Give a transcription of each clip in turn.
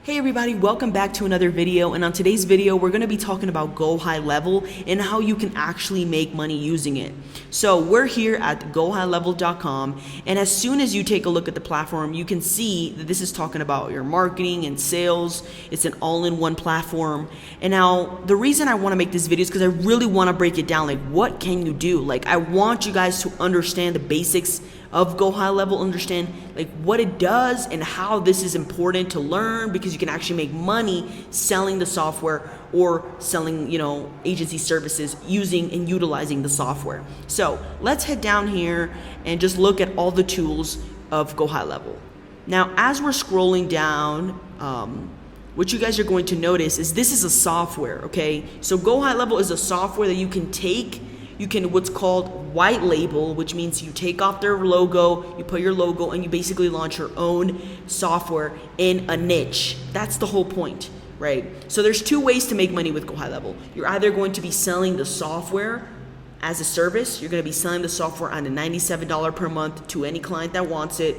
Hey everybody, welcome back to another video, and on today's video we're going to be talking about GOHIGHLEVEL and how you can actually make money using it. So we're here at GOHIGHLEVEL.com, and as soon as you take a look at the platform, you can see that this is talking about your marketing and sales. It's an all-in-one platform. And now the reason I want to make this video is because I really want to break it down. Like, what can you do? Like, I want you guys to understand the basics of GOHIGHLEVEL, understand like what it does and how this is important to learn, because you can actually make money selling the software or selling, agency services using and utilizing the software. So let's head down here and just look at all the tools of GOHIGHLEVEL. Now, as we're scrolling down, what you guys are going to notice is this is a software, okay? So GOHIGHLEVEL is a software that you can take. You can what's called white label, which means you take off their logo, you put your logo, and you basically launch your own software in a niche. That's the whole point, right? So there's two ways to make money with GOHIGHLEVEL. You're either going to be selling the software as a service. You're going to be selling the software on a $97 per month to any client that wants it.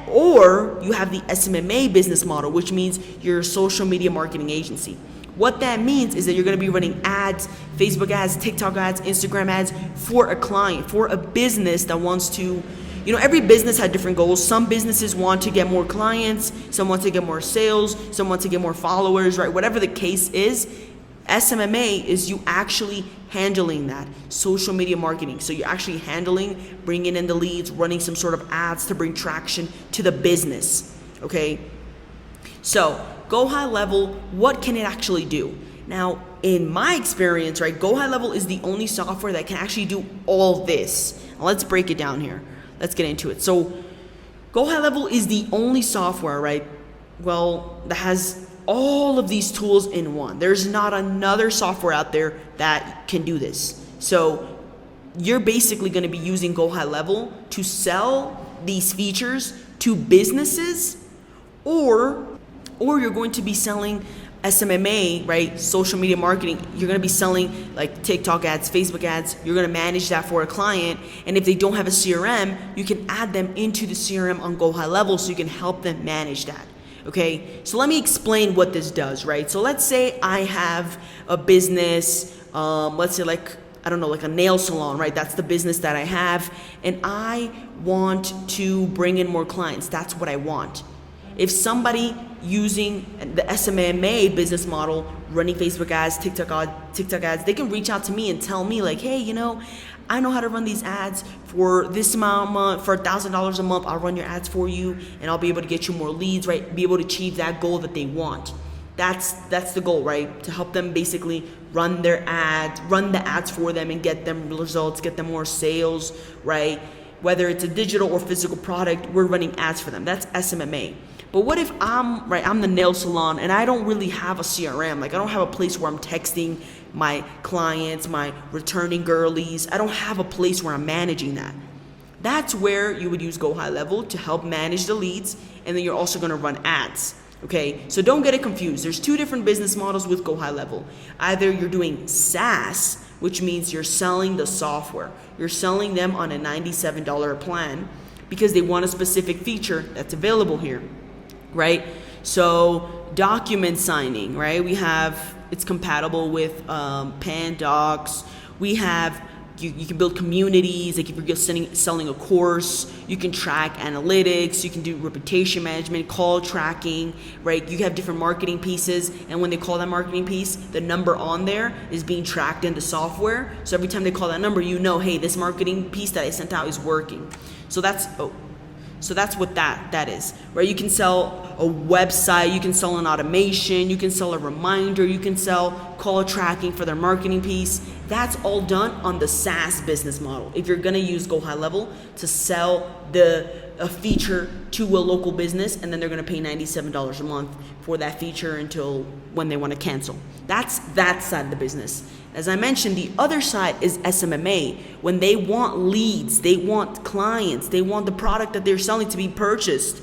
Or you have the SMMA business model, which means you're a social media marketing agency. What that means is that you're going to be running ads, Facebook ads, TikTok ads, Instagram ads for a client, for a business that wants to, every business had different goals. Some businesses want to get more clients, some want to get more sales, some want to get more followers, right? Whatever the case is, SMMA is you actually handling that social media marketing. So you're actually handling, bringing in the leads, running some sort of ads to bring traction to the business, okay? So GOHIGHLEVEL, what can it actually do? Now, in my experience, right, GOHIGHLEVEL is the only software that can actually do all this. Now, let's break it down here. Let's get into it. So GOHIGHLEVEL is the only software, right, that has all of these tools in one. There's not another software out there that can do this. So you're basically going to be using GOHIGHLEVEL to sell these features to businesses, or you're going to be selling SMMA, right? Social media marketing. You're going to be selling like TikTok ads, Facebook ads. You're going to manage that for a client. And if they don't have a CRM, you can add them into the CRM on GOHIGHLEVEL so you can help them manage that. Okay, so let me explain what this does, right? So let's say I have a business, let's say like a nail salon, right? That's the business that I have, and I want to bring in more clients. That's what I want. If somebody using the SMMA business model, running Facebook ads, TikTok ads, they can reach out to me and tell me like, hey, I know how to run these ads for this amount a month, for $1,000 a month. I'll run your ads for you, and I'll be able to get you more leads, right? Be able to achieve that goal that they want. That's the goal, right? To help them basically run the ads for them and get them results, get them more sales, right? Whether it's a digital or physical product, we're running ads for them. That's SMMA. But what if I'm the nail salon and I don't really have a CRM? Like, I don't have a place where I'm texting my clients, my returning girlies. I don't have a place where I'm managing that. That's where you would use GOHIGHLEVEL to help manage the leads, and then you're also going to run ads. Okay, so don't get it confused. There's two different business models with GOHIGHLEVEL. Either you're doing SaaS, which means you're selling the software. You're selling them on a $97 plan because they want a specific feature that's available here, right? So document signing, right? It's compatible with Pandocs. We have, you can build communities. Like if you're just selling a course, you can track analytics, you can do reputation management, call tracking, right? You have different marketing pieces, and when they call that marketing piece, the number on there is being tracked in the software. So every time they call that number, hey, this marketing piece that I sent out is working. So that's what that is, right? You can sell a website, you can sell an automation, you can sell a reminder, you can sell call tracking for their marketing piece. That's all done on the SaaS business model. If you're gonna use GOHIGHLEVEL to sell a feature to a local business, and then they're gonna pay $97 a month for that feature until when they wanna cancel. That's that side of the business. As I mentioned, the other side is SMMA. When they want leads, they want clients, they want the product that they're selling to be purchased,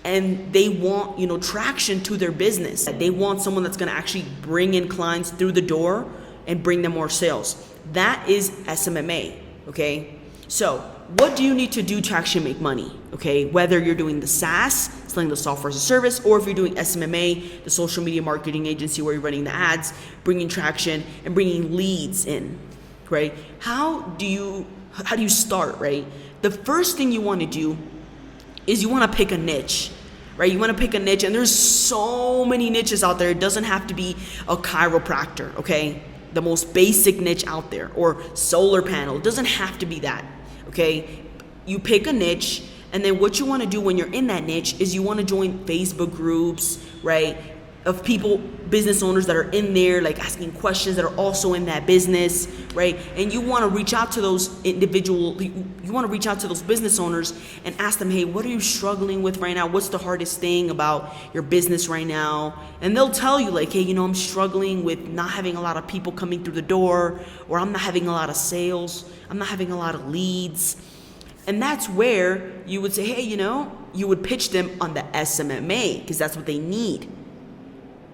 and they want, traction to their business. They want someone that's gonna actually bring in clients through the door and bring them more sales. That is SMMA, okay? So what do you need to do to actually make money, okay? Whether you're doing the SaaS selling the software as a service, or if you're doing SMMA, the social media marketing agency where you're running the ads, bringing traction and bringing leads in, right? How do you start, right? The first thing you want to do is you want to pick a niche, right? You want to pick a niche, and there's so many niches out there. It doesn't have to be a chiropractor, okay? The most basic niche out there, or solar panel. It doesn't have to be that, okay? You pick a niche, and then what you want to do when you're in that niche is you want to join Facebook groups, right? Of people, business owners that are in there, like asking questions that are also in that business, right? And you want to reach out to those you want to reach out to those business owners and ask them, hey, what are you struggling with right now? What's the hardest thing about your business right now? And they'll tell you like, hey, I'm struggling with not having a lot of people coming through the door, or I'm not having a lot of sales, I'm not having a lot of leads. And that's where you would say, hey, you would pitch them on the SMMA, because that's what they need.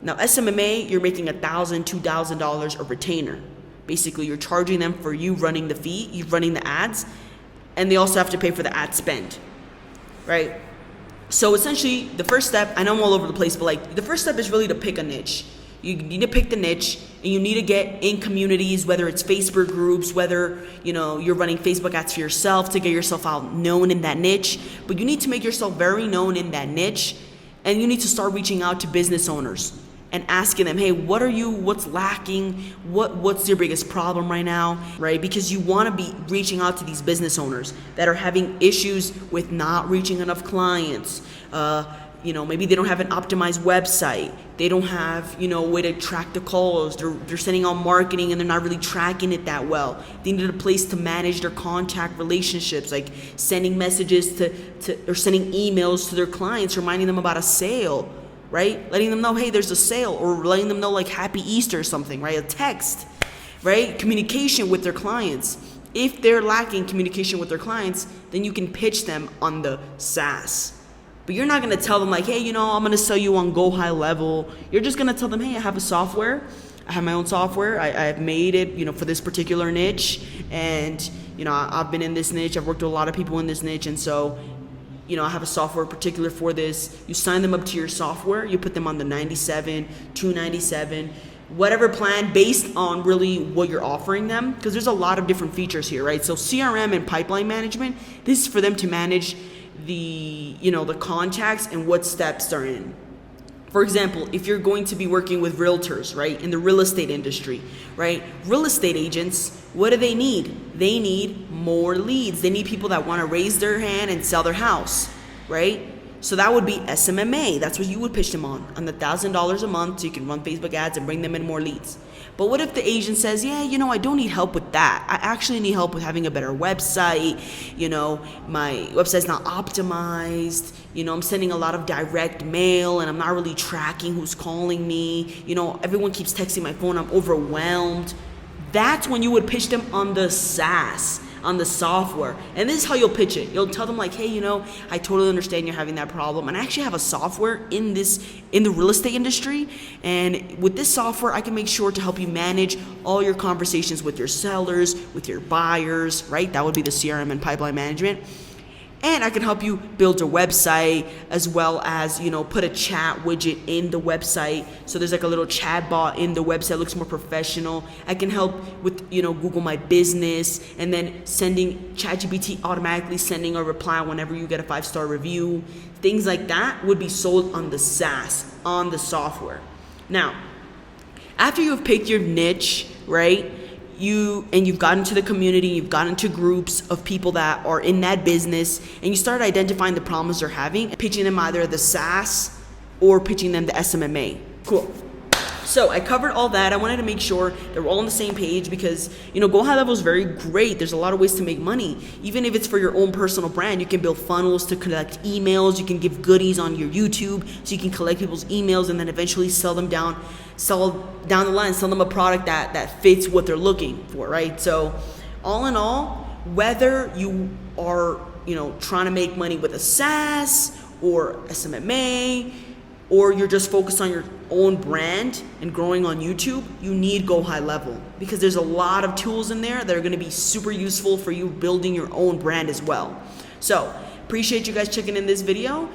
Now, SMMA, you're making $1,000, $2,000 a retainer. Basically, you're charging them for you running the fee, you running the ads, and they also have to pay for the ad spend, right? So essentially, the first step, I know I'm all over the place, but like the first step is really to pick a niche. You need to pick the niche, and you need to get in communities, whether it's Facebook groups, whether you're running Facebook ads for yourself to get yourself out known in that niche. But you need to make yourself very known in that niche, and you need to start reaching out to business owners and asking them, hey, what's lacking? What's your biggest problem right now, right? Because you want to be reaching out to these business owners that are having issues with not reaching enough clients. Maybe they don't have an optimized website. They don't have, a way to track the calls. They're sending out marketing and they're not really tracking it that well. They need a place to manage their contact relationships, like sending messages or sending emails to their clients, reminding them about a sale, right? Letting them know, hey, there's a sale, or letting them know like Happy Easter or something, right? A text, right? Communication with their clients. If they're lacking communication with their clients, then you can pitch them on the SaaS. But you're not going to tell them like, hey, I'm going to sell you on GOHIGHLEVEL. You're just going to tell them, hey, I have a software. I have my own software. I've made it, for this particular niche. And, I've been in this niche. I've worked with a lot of people in this niche. And so, I have a software particular for this. You sign them up to your software. You put them on the 97, 297, whatever plan based on really what you're offering them. Because there's a lot of different features here, right? So CRM and pipeline management, this is for them to manage the contacts and what steps they're in. For example, if you're going to be working with realtors, right, in the real estate industry, right, real estate agents, what do they need? They need more leads. They need people that want to raise their hand and sell their house, right? So that would be SMMA. That's what you would pitch them on the $1,000 a month, so you can run Facebook ads and bring them in more leads. But what if the agent says, yeah, I don't need help with that. I actually need help with having a better website. My website's not optimized. I'm sending a lot of direct mail and I'm not really tracking who's calling me. Everyone keeps texting my phone. I'm overwhelmed. That's when you would pitch them on the SaaS, on the software. And this is how you'll pitch it. You'll tell them like, hey, I totally understand you're having that problem. And I actually have a software in the real estate industry. And with this software, I can make sure to help you manage all your conversations with your sellers, with your buyers, right? That would be the CRM and pipeline management. And I can help you build a website, as well as, put a chat widget in the website. So there's like a little chat bot in the website, looks more professional. I can help with, Google My Business, and then sending ChatGPT automatically sending a reply whenever you get a 5-star review. Things like that would be sold on the SaaS, on the software. Now, after you've picked your niche, right? You've gotten into the community, you've gotten into groups of people that are in that business, and you start identifying the problems they're having, pitching them either the SaaS or pitching them the SMMA. Cool. So I covered all that. I wanted to make sure that we're all on the same page because, GOHIGHLEVEL is very great. There's a lot of ways to make money. Even if it's for your own personal brand, you can build funnels to collect emails. You can give goodies on your YouTube so you can collect people's emails and then eventually sell down the line, sell them a product that fits what they're looking for, right? So all in all, whether you are, trying to make money with a SaaS or SMMA, or you're just focused on your own brand and growing on YouTube, you need GOHIGHLEVEL because there's a lot of tools in there that are going to be super useful for you building your own brand as well. So appreciate you guys checking in this video.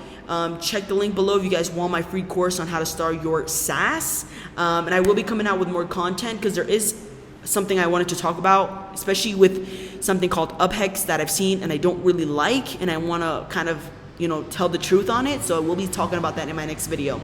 check the link below if you guys want my free course on how to start your SaaS. And I will be coming out with more content because there is something I wanted to talk about, especially with something called UpHex that I've seen and I don't really like, and I want to kind of, tell the truth on it. So we'll be talking about that in my next video.